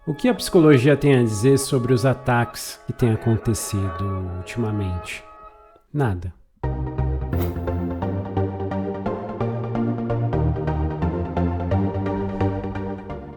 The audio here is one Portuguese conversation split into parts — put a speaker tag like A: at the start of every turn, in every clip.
A: O que a psicologia tem a dizer sobre os ataques que têm acontecido ultimamente? Nada.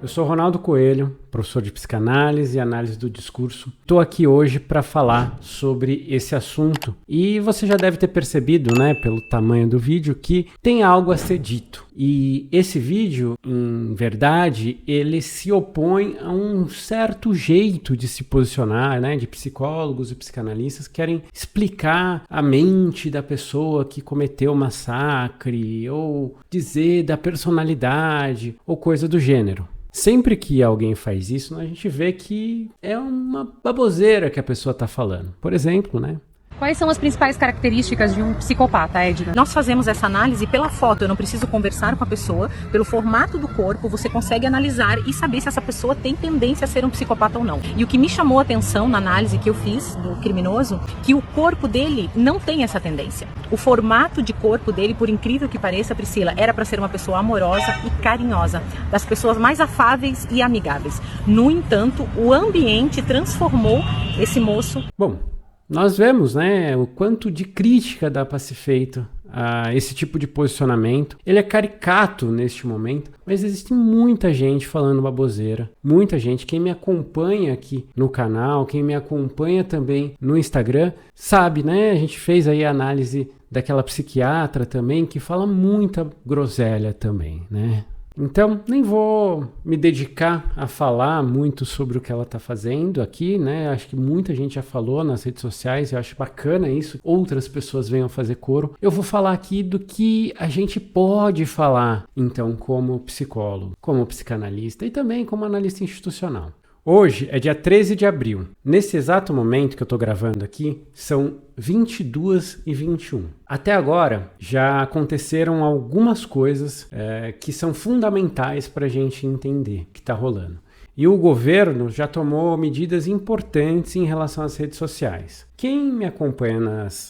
A: Eu sou Ronaldo Coelho, professor de psicanálise e análise do discurso. Estou aqui hoje para falar sobre esse assunto e você já deve ter percebido, pelo tamanho do vídeo, que tem algo a ser dito. E esse vídeo, em verdade, ele se opõe a um certo jeito de se posicionar, de psicólogos e psicanalistas que querem explicar a mente da pessoa que cometeu o massacre, ou dizer da personalidade, ou coisa do gênero. Sempre que alguém faz isso, a gente vê que é uma baboseira que a pessoa está falando. Por exemplo,
B: Quais são as principais características de um psicopata, Edna? Nós fazemos essa análise pela foto, eu não preciso conversar com a pessoa, pelo formato do corpo, você consegue analisar e saber se essa pessoa tem tendência a ser um psicopata ou não. E o que me chamou a atenção na análise que eu fiz do criminoso, que o corpo dele não tem essa tendência. O formato de corpo dele, por incrível que pareça, Priscila, era para ser uma pessoa amorosa e carinhosa, das pessoas mais afáveis e amigáveis. No entanto, o ambiente transformou esse moço.
A: Bom, nós vemos, o quanto de crítica dá para ser feito a esse tipo de posicionamento. Ele é caricato neste momento, mas existe muita gente falando baboseira, muita gente. Quem me acompanha aqui no canal, quem me acompanha também no Instagram, sabe, A gente fez aí a análise daquela psiquiatra também, que fala muita groselha também, Então, nem vou me dedicar a falar muito sobre o que ela está fazendo aqui, Acho que muita gente já falou nas redes sociais, eu acho bacana isso, outras pessoas venham fazer coro. Eu vou falar aqui do que a gente pode falar, então, como psicólogo, como psicanalista e também como analista institucional. Hoje é dia 13 de abril. Nesse exato momento que eu estou gravando aqui, são 22h21. Até agora, já aconteceram algumas coisas que são fundamentais para a gente entender o que está rolando. E o governo já tomou medidas importantes em relação às redes sociais. Quem me acompanha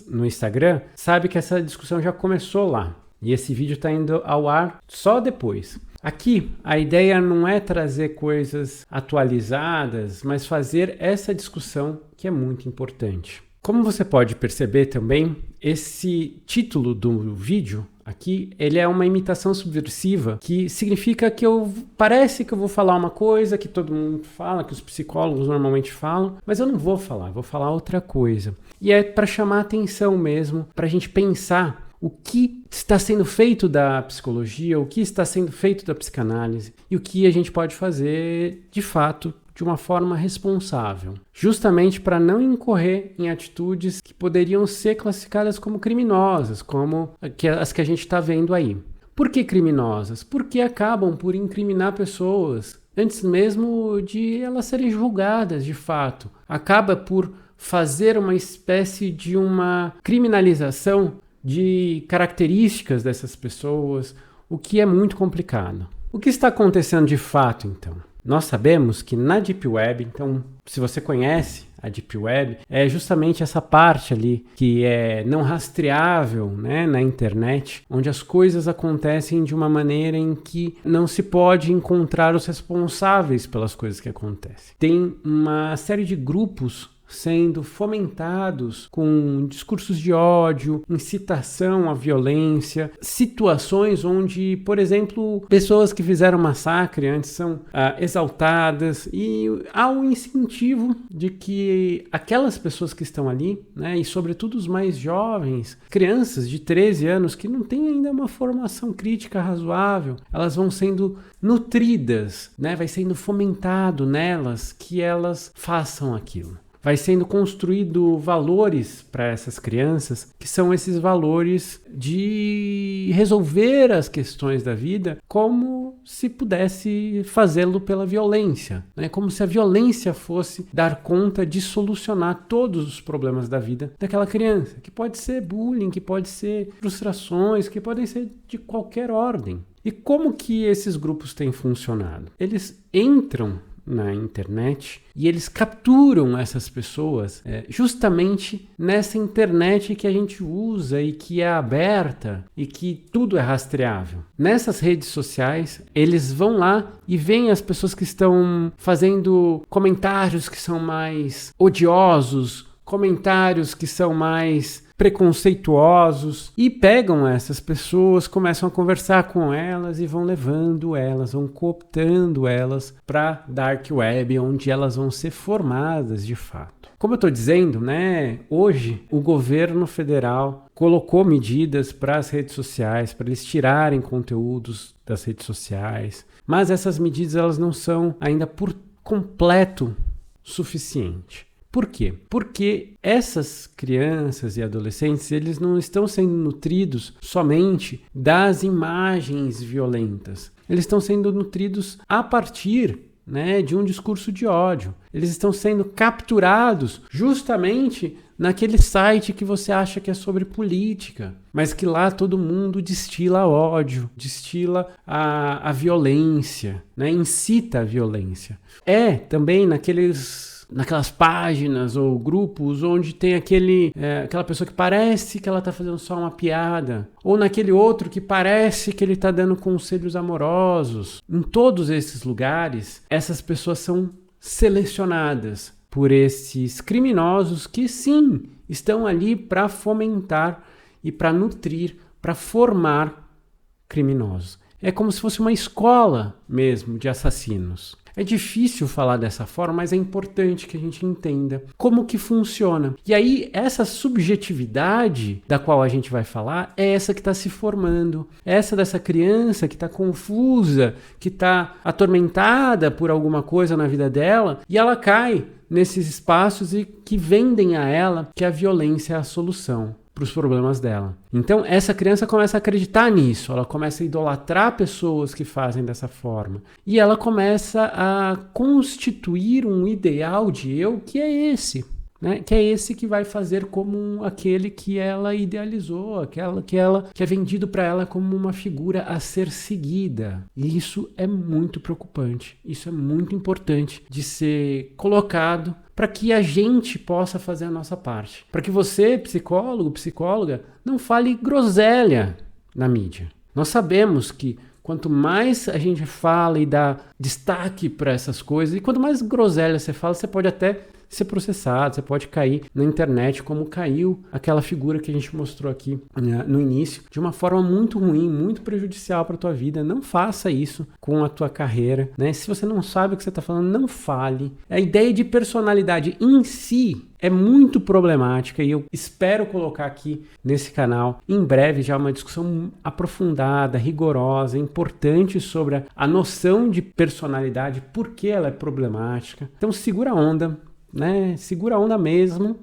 A: no Instagram sabe que essa discussão já começou lá. E esse vídeo está indo ao ar só depois. Aqui, a ideia não é trazer coisas atualizadas, mas fazer essa discussão que é muito importante. Como você pode perceber também, esse título do vídeo aqui, ele é uma imitação subversiva, que significa que parece que eu vou falar uma coisa que todo mundo fala, que os psicólogos normalmente falam, mas eu não vou falar, vou falar outra coisa. E é para chamar a atenção mesmo, para a gente pensar o que está sendo feito da psicologia, o que está sendo feito da psicanálise e o que a gente pode fazer, de fato, de uma forma responsável, justamente para não incorrer em atitudes que poderiam ser classificadas como criminosas, como as que a gente está vendo aí. Por que criminosas? Porque acabam por incriminar pessoas antes mesmo de elas serem julgadas de fato. Acaba por fazer uma espécie de uma criminalização de características dessas pessoas, o que é muito complicado. O que está acontecendo de fato, então? Nós sabemos que na Deep Web, então, se você conhece a Deep Web, é justamente essa parte ali que é não rastreável, na internet, onde as coisas acontecem de uma maneira em que não se pode encontrar os responsáveis pelas coisas que acontecem. Tem uma série de grupos sendo fomentados com discursos de ódio, incitação à violência, situações onde, por exemplo, pessoas que fizeram massacre antes são exaltadas e há um incentivo de que aquelas pessoas que estão ali, e sobretudo os mais jovens, crianças de 13 anos que não têm ainda uma formação crítica razoável, elas vão sendo nutridas, vai sendo fomentado nelas que elas façam aquilo. Vai sendo construído valores para essas crianças, que são esses valores de resolver as questões da vida como se pudesse fazê-lo pela violência, como se a violência fosse dar conta de solucionar todos os problemas da vida daquela criança, que pode ser bullying, que pode ser frustrações, que podem ser de qualquer ordem. E como que esses grupos têm funcionado? Eles entram na internet e eles capturam essas pessoas justamente nessa internet que a gente usa e que é aberta e que tudo é rastreável. Nessas redes sociais, eles vão lá e veem as pessoas que estão fazendo comentários que são mais odiosos, comentários que são mais preconceituosos e pegam essas pessoas, começam a conversar com elas e vão levando elas, vão cooptando elas para dark web, onde elas vão ser formadas de fato. Como eu estou dizendo, né, hoje o governo federal colocou medidas para as redes sociais, para eles tirarem conteúdos das redes sociais, mas essas medidas elas não são ainda por completo suficiente. Por quê? Porque essas crianças e adolescentes, eles não estão sendo nutridos somente das imagens violentas. Eles estão sendo nutridos a partir, né, de um discurso de ódio. Eles estão sendo capturados justamente naquele site que você acha que é sobre política, mas que lá todo mundo destila ódio, destila a violência, né, incita a violência. Também naquelas páginas ou grupos onde tem aquela pessoa que parece que ela está fazendo só uma piada, ou naquele outro que parece que ele está dando conselhos amorosos. Em todos esses lugares, essas pessoas são selecionadas por esses criminosos que sim, estão ali para fomentar e para nutrir, para formar criminosos. É como se fosse uma escola mesmo de assassinos. É difícil falar dessa forma, mas é importante que a gente entenda como que funciona. E aí, essa subjetividade da qual a gente vai falar é essa que está se formando. Essa dessa criança que está confusa, que está atormentada por alguma coisa na vida dela, e ela cai nesses espaços e que vendem a ela que a violência é a solução para os problemas dela. Então, essa criança começa a acreditar nisso, ela começa a idolatrar pessoas que fazem dessa forma. E ela começa a constituir um ideal de eu que é esse, né? Que é esse que vai fazer como aquele que ela idealizou, que é vendido para ela como uma figura a ser seguida. E isso é muito preocupante, isso é muito importante de ser colocado para que a gente possa fazer a nossa parte. Para que você, psicólogo, psicóloga, não fale groselha na mídia. Nós sabemos que quanto mais a gente fala e dá destaque para essas coisas, e quanto mais groselha você fala, você pode até ser processado, você pode cair na internet como caiu aquela figura que a gente mostrou aqui no início, de uma forma muito ruim, muito prejudicial para a tua vida. Não faça isso com a tua carreira, né? Se você não sabe o que você está falando, não fale. A ideia de personalidade em si é muito problemática e eu espero colocar aqui nesse canal em breve já uma discussão aprofundada, rigorosa, importante sobre a noção de personalidade, por que ela é problemática. Então segura a onda, né? Segura a onda mesmo,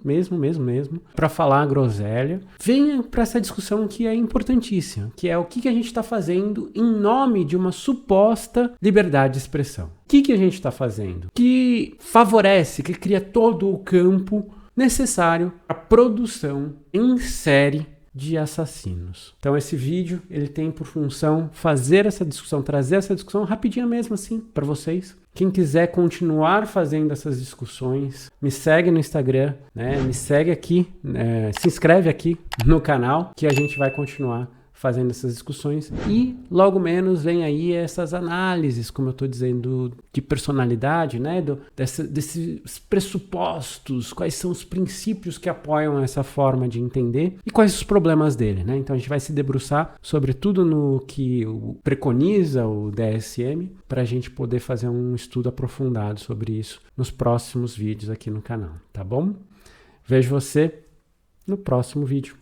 A: para falar groselha. Venha para essa discussão que é importantíssima, que é o que a gente está fazendo em nome de uma suposta liberdade de expressão. O que a gente está fazendo? Que favorece, que cria todo o campo necessário à produção em série de assassinos. Então esse vídeo ele tem por função fazer essa discussão, trazer essa discussão rapidinho mesmo assim para vocês. Quem quiser continuar fazendo essas discussões, me segue no Instagram, né? Me segue aqui, se inscreve aqui no canal que a gente vai continuar fazendo essas discussões e logo menos vem aí essas análises, como eu estou dizendo, de personalidade, né? Desses pressupostos, quais são os princípios que apoiam essa forma de entender e quais os problemas dele, né? Então a gente vai se debruçar sobre tudo no que preconiza o DSM para a gente poder fazer um estudo aprofundado sobre isso nos próximos vídeos aqui no canal, tá bom? Vejo você no próximo vídeo.